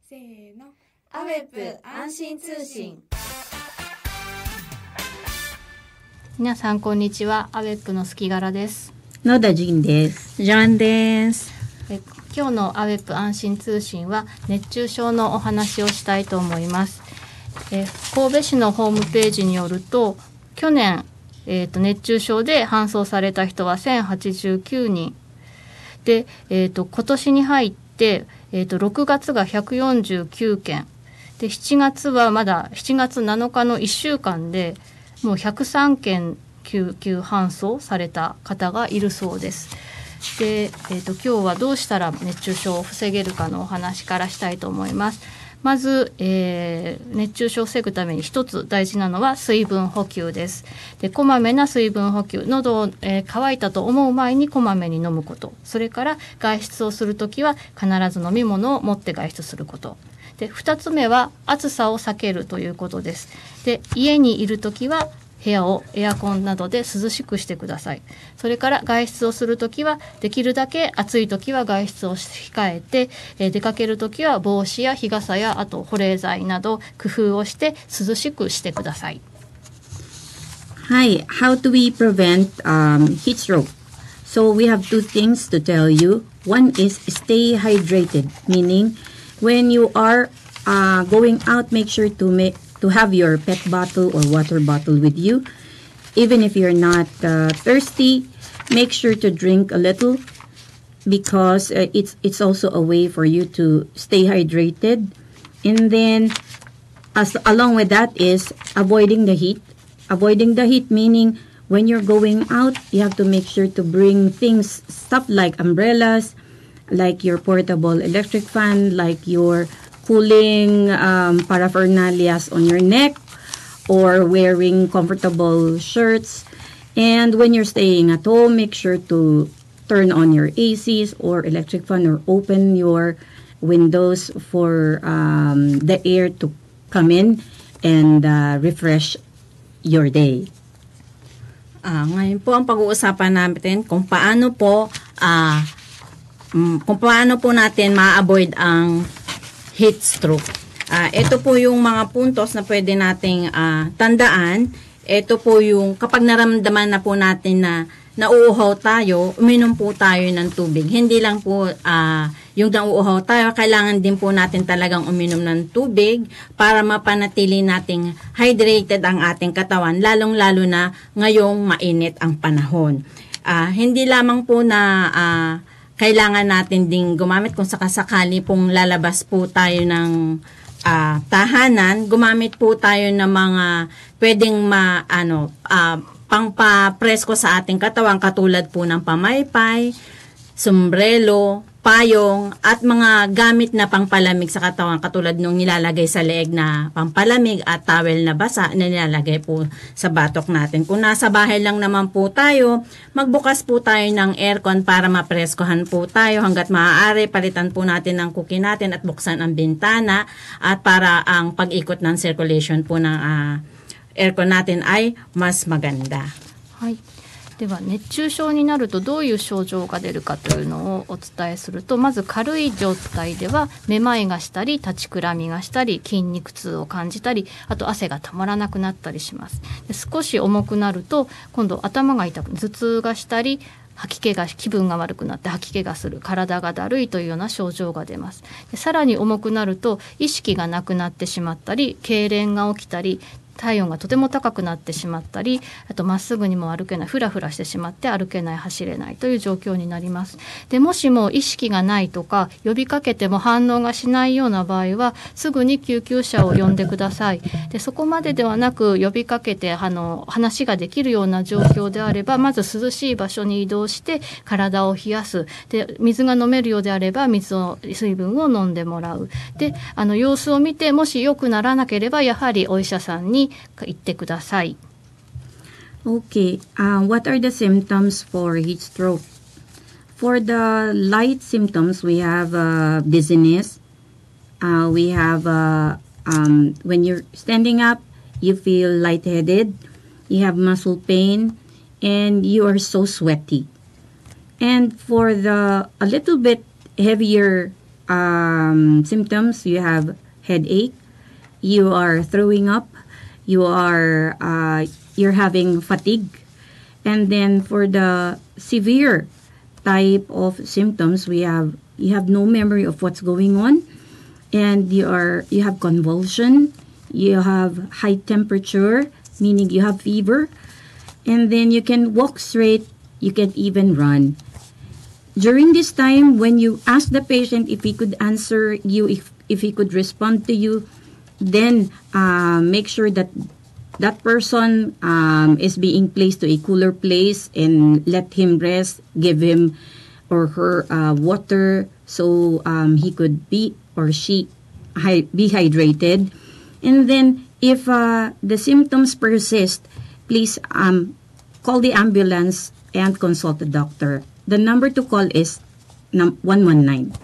せーの。アベップ安心通信。皆さんこんにちは。アベップの隙柄です。野田陣です。ジャンです。今日のアベップ安心通信は熱中症のお話をしたいと思います。神戸市のホームページによると、去年、熱中症で搬送された人は1089人で、今年に入って6月が149件で、7月はまだ7月7日の1週間でもう103件救急搬送された方がいるそうです。で、今日はどうしたら熱中症を防げるかのお話からしたいと思います。まず、熱中症を防ぐために一つ大事なのは水分補給です。で、こまめな水分補給、喉を、渇いたと思う前にこまめに飲むこと、それから外出をするときは必ず飲み物を持って外出すること。で、2つ目は暑さを避けるということです。で、家にいるときは部屋をエアコンなどで涼しくしてください。それから外出をするときはできるだけ暑いときは外出を控えて、出かけるときは帽子や日傘やあと保冷剤など工夫をして涼しくしてください。Hi, how do we prevent heat stroke? So we have two things to tell you. One is stay hydrated, meaning when you are going out, make sure to have your pet bottle or water bottle with you. Even if you're not thirsty, make sure to drink a little because it's also a way for you to stay hydrated. And then along with that is avoiding the heat. Avoiding the heat meaning when you're going out, you have to make sure to bring stuff like umbrellas, like your portable electric fan, like your cooling paraphernalias on your neck, or wearing comfortable shirts. And when you're staying at home, make sure to turn on your ACs or electric fan or open your windows for the air to come in and refresh your day. Ngayon po ang pag-uusapan natin kung paano po natin ma-avoid ang heat stroke. Ito po yung mga puntos na pwede nating tandaan. Ito po yung kapag naramdaman na po natin na nauuhaw tayo, uminom po tayo ng tubig. Hindi lang po yung nauuhaw tayo, kailangan din po natin talagang uminom ng tubig para mapanatili nating hydrated ang ating katawan, lalong-lalo na ngayong mainit ang panahon. Hindi lamang po na kailangan natin ding gumamit kung sakasakali pong lalabas po tayo ng tahanan, gumamit po tayo ng mga pwedeng pangpapresko sa ating katawan katulad po ng pamaypay, sombrero, payong at mga gamit na pangpalamig sa katawan katulad nung nilalagay sa leeg na pampalamig at towel na basa na nilalagay po sa batok natin. Kung nasa bahay lang naman po tayo, magbukas po tayo ng aircon para mapreskohan po tayo hanggat maaari. Palitan po natin ang cookie natin at buksan ang bintana at para ang pag-ikot ng circulation po ng aircon natin ay mas maganda. はい。では熱中症になるとどういう症状が出るかというのをお伝えすると、まず軽い状態ではめまいがしたり立ちくらみがしたり筋肉痛を感じたり、あと汗がたまらなくなったりします。で、少し重くなると今度頭が痛く頭痛がしたり気分が悪くなって吐き気がする、体がだるいというような症状が出ます。で、さらに重くなると意識がなくなってしまったり痙攣が起きたり体温がとても高くなってしまったり、あとまっすぐにも歩けない、ふらふらしてしまって歩けない、走れないという状況になります。で、もしも意識がないとか呼びかけても反応がしないような場合はすぐに救急車を呼んでください。で、そこまでではなく呼びかけて話ができるような状況であれば、まず涼しい場所に移動して体を冷やす。で、水が飲めるようであれば水分を飲んでもらう。で、様子を見てもし良くならなければやはりお医者さんに行ってください。Okay, what are the symptoms for heat stroke? For the light symptoms, we have dizziness. We have when you're standing up, you feel lightheaded. You have muscle pain, and you are so sweaty. And for a little bit heavier symptoms, you have headache, you are throwing up, you're having fatigue. And then for the severe type of symptoms, you have no memory of what's going on, and you have convulsion, you have high temperature, meaning you have fever, and then you can walk straight, you can even run. During this time, when you ask the patient if he could answer you, if he could respond to you, then make sure that that person is being placed to a cooler place and let him rest, give him or her water so he could be or she be hydrated. And then if the symptoms persist, please call the ambulance and consult the doctor. The number to call is 119.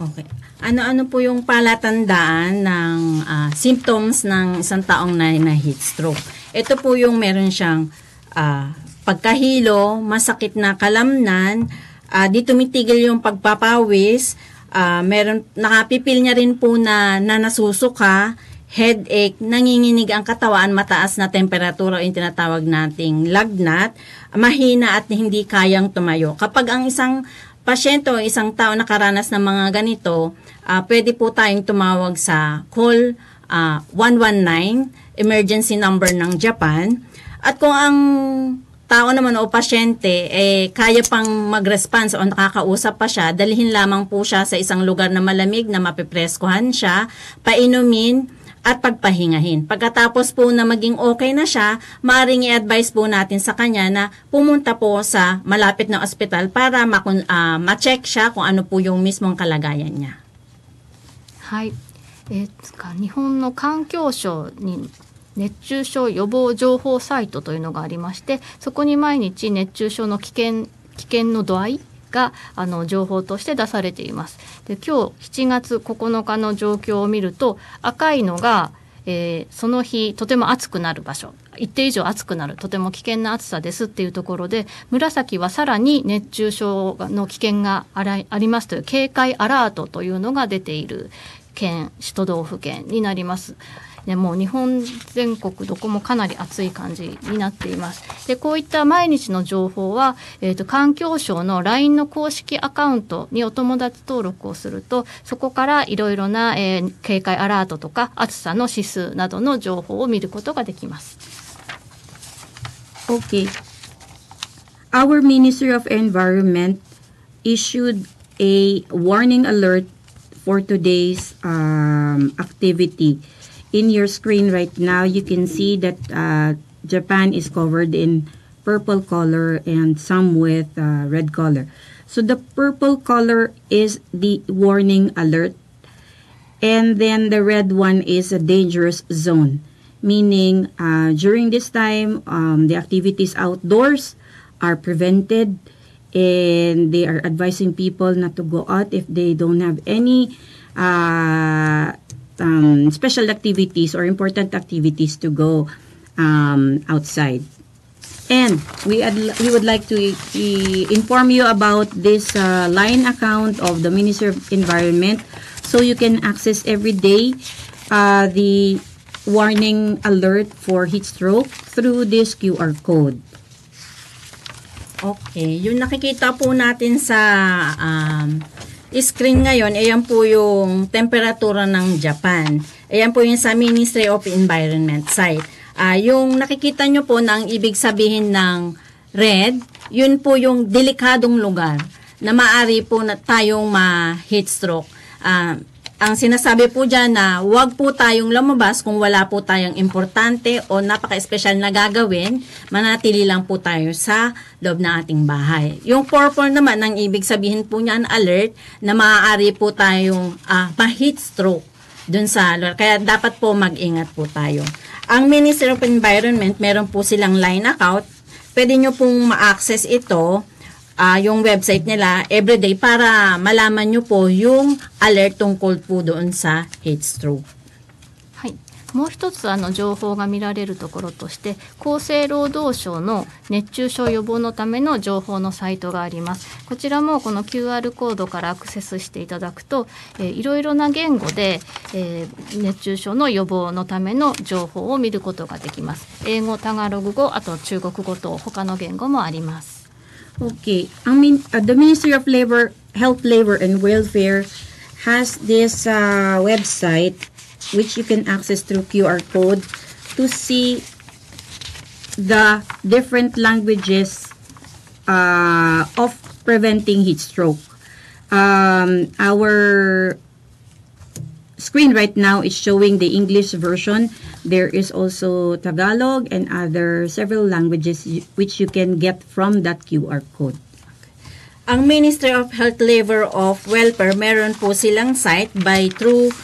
Okay. Ano-ano po yung palatandaan ng symptoms ng isang taong na heat stroke? Ito po yung meron siyang pagkahilo, masakit na kalamnan, di tumitigil yung pagpapawis, meron nakapipil niya rin po na nasusuka, headache, nanginginig ang katawan, mataas na temperatura o yung tinatawag nating lagnat, mahina at hindi kayang tumayo. Kapag ang isang pasyente o isang tao nakaranas ng mga ganito, pwede po tayong tumawag sa call 119, emergency number ng Japan. At kung ang tao naman o pasyente kaya pang mag-response o nakakausap pa siya, dalhin lamang po siya sa isang lugar na malamig na mapipreskuhan siya, painumin, at pagpahingahin. Pagkatapos po na maging okay na siya, maaaring i-advise po natin sa kanya na pumunta po sa malapit na ospital para ma-check siya kung ano po yung mismong kalagayan niya. はい。日本の環境省に熱中症予防情報サイトというのがありまして、そこに毎日熱中症の危険の度合いが情報として出されています。で、今日7月9日の状況を見ると、赤いのが、その日とても暑くなる場所、一定以上暑くなる、とても危険な暑さですっていうところで、紫はさらに熱中症の危険がありますという警戒アラートというのが出ている首都道府県になります。でもう日本全国どこもかなり暑い感じになっています。で、こういった毎日の情報は、環境省の LINE の公式アカウントにお友達登録をすると、そこからいろいろな、警戒アラートとか暑さの指数などの情報を見ることができます。Okay. Our Ministry of Environment issued a warning alert for today's activity.In your screen right now, you can see that Japan is covered in purple color and some with red color. So the purple color is the warning alert, and then the red one is a dangerous zone, meaning during this time, the activities outdoors are prevented, and they are advising people not to go out if they don't have any special activities or important activities to go outside. And we would like to inform you about this line account of the Ministry of Environment, so you can access every day the warning alert for heat stroke through this QR code. Okay, yung nakikita po natin sa screen ngayon, ayan po yung temperatura ng Japan. Ayan po yung sa Ministry of Environment site. Yung nakikita nyo po na ang ibig sabihin ng red, yun po yung delikadong lugar na maaari po na tayong ma-heat stroke. Ang sinasabi po dyan na huwag po tayong lumabas kung wala po tayong importante o napaka-espesyal na gagawin, manatili lang po tayo sa loob ng ating bahay. Yung purple naman, ang ibig sabihin po niyan, alert, na maaari po tayong ma-heat stroke dun sa lugar. Kaya dapat po mag-ingat po tayo. Ang Ministry of Environment, meron po silang line account. Pwede nyo pong ma-access ito, yung website nila everyday para malaman nyo po yung alert tungkol po doon sa heat stroke. はい。もう一つ情報が見られるところとして、厚生労働省の熱中症予防のための情報のサイトがあります。こちらもこの QR コードからアクセスしていただくと、いろいろな言語で、熱中症の予防のための情報を見ることができます。英語、タガログ語、あと中国語と他の言語もあります。Okay. The Ministry of Health, Labor and Welfare has this website which you can access through QR code to see the different languages of preventing heat stroke. Our screen right now is showing the English version. There is also Tagalog and other several languages which you can get from that QR code. Ang Ministry of Health, Labor of Welfare, meron po silang site through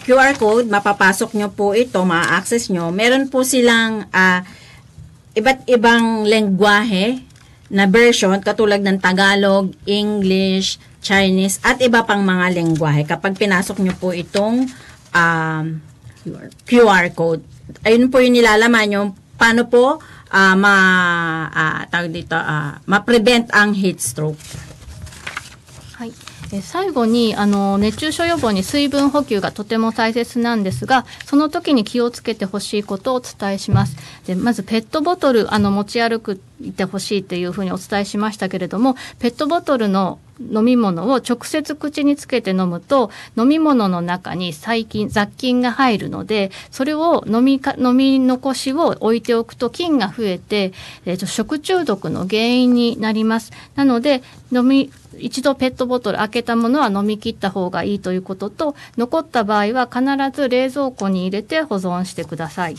QR code. Mapapasok nyo po ito, ma-access nyo. Meron po silang iba't ibang lengguwahe na version katulad ng Tagalog, English, Chinese, at iba pang mga lengguwahe. Kapag pinasok nyo po itong QR code, ayun po yung nilalaman yung paano po ma-prevent ang heat stroke. はい。最後に熱中症予防に水分補給がとても大切なんですが、その時に気をつけてほしいことをお伝えします。でまずペットボトル持ち歩くてほしいというふうにお伝えしましたけれども、ペットボトルの飲み物を直接口につけて飲むと、飲み物の中に雑菌が入るので、それを飲み残しを置いておくと菌が増えて、食中毒の原因になります。なので一度ペットボトル開けたものは飲み切った方がいいということと、残った場合は必ず冷蔵庫に入れて保存してください。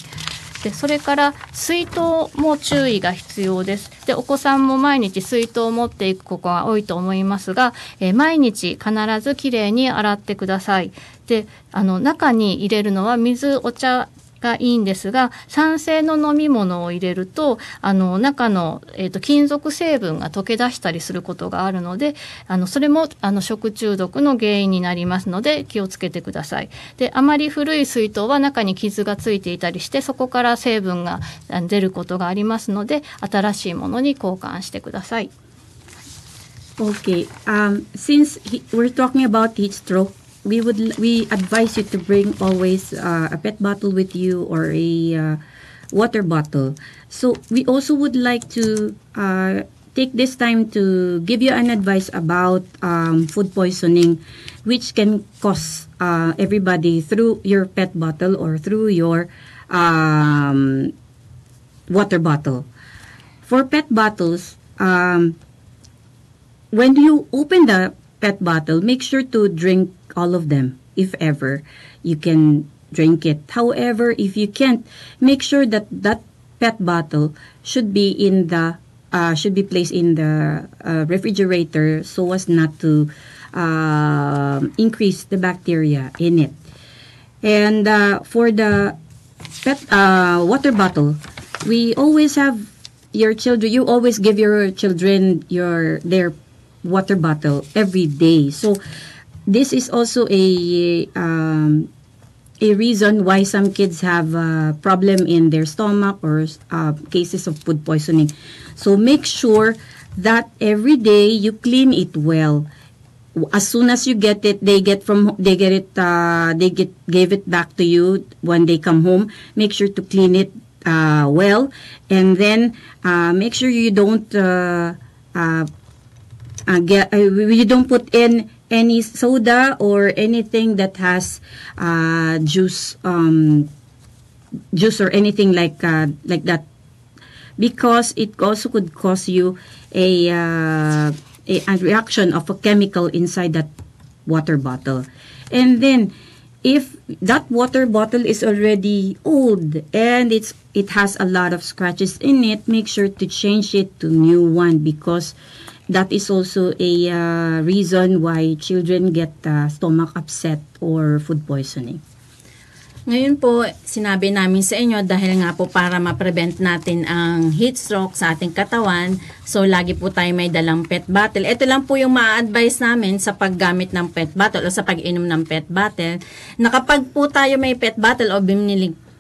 でそれから水筒も注意が必要です。でお子さんも毎日水筒を持っていく子が多いと思いますが、毎日必ずきれいに洗ってください。で中に入れるのは水、お茶がいいんですが、酸性の飲み物を入れると中の、金属成分が溶け出したりすることがあるので、それも食中毒の原因になりますので気をつけてください。であまり古い水筒は中に傷がついていたりして、そこから成分が出ることがありますので、新しいものに交換してください。 Okay. Since we're talking about heat stroke, we advise you to bring always a PET bottle with you or a water bottle. So we also would like to take this time to give you an advice about food poisoning, which can cause everybody through your PET bottle or through your water bottle. For PET bottles, when you open the PET bottle, make sure to drink all of them. If ever you can drink it. However, if you can't, make sure that that PET bottle should be placed in the refrigerator so as not to increase the bacteria in it. And for the PET water bottle, we always have your children. You always give your children their water bottle every day. So this is also a reason why some kids have a problem in their stomach or cases of food poisoning. So make sure that every day you clean it well. As soon as you get it, they give it back to you when they come home. Make sure to clean it well, and then make sure you don't put in any soda or anything that has juice or anything like that, because it also could cause you a reaction of a chemical inside that water bottle. And then if that water bottle is already old and it has a lot of scratches in it, make sure to change it to new one, because that is also a reason why children get stomach upset or food poisoning. Ngayon po, sinabi namin sa inyo dahil nga po para ma-prevent natin ang heat stroke sa ating katawan, so lagi po tayo may dalang PET bottle. Ito lang po yung ma-advise namin sa paggamit ng PET bottle o sa pag-inom ng PET bottle, na kapag po tayo may PET bottle o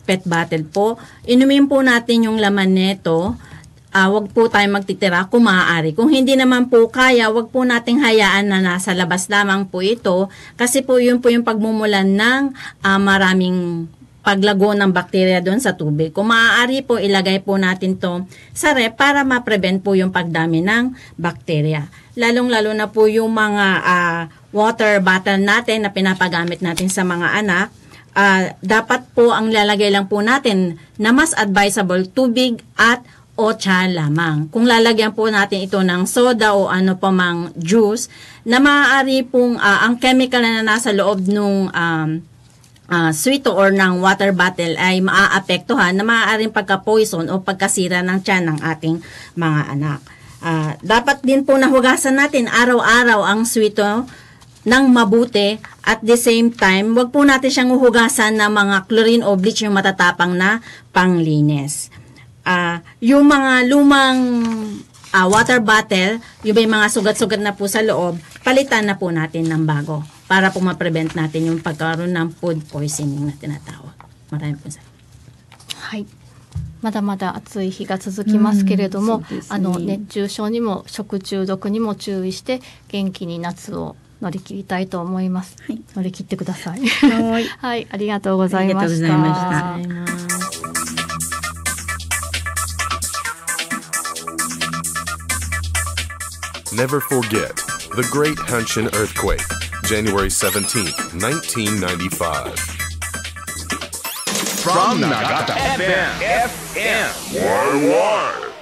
PET bottle po. Inumin po natin yung laman nito. Wag po tayo magtitira kung maaari. Kung hindi naman po kaya, wag po nating hayaan na nasa labas lamang po ito kasi po yun po yung pagmumulan ng maraming paglago ng bakterya doon sa tubig. Kung maaari po, ilagay po natin to sa ref para ma-prevent po yung pagdami ng bakterya. Lalong-lalo na po yung mga water bottle natin na pinapagamit natin sa mga anak. Dapat po ang lalagay lang po natin na mas advisable tubig at o tsa lamang. Kung lalagyan po natin ito ng soda o ano pa mang juice, na maaari pong ang chemical na nasa loob nung sweet or ng water bottle ay maaapektuhan na maaaring pagka-poison o pagkasira ng tiyan ng ating mga anak. Dapat din po nahugasan natin araw-araw ang sweeto ng mabuti at the same time, wag po natin siyang huhugasan ng mga chlorine o bleach yung matatapang na panglinis. Yung mga lumang water bottle, yung mga sugat-sugat na po sa loob, palitan na po natin ng bago para po ma-prevent natin yung pagkaroon ng food poisoning na tinatawag. Maraming po salamat. はい。まだまだ暑い日が続きますけれども、そうですね。熱中症にも食中毒にも注意して元気に夏を乗り切りたいと思います。はい乗り切ってください。はい。はい、ありがとうございましありがとうございましたた。Never forget the Great Hanshin Earthquake, January 17th, 1995. From Nagata FM. Worldwide.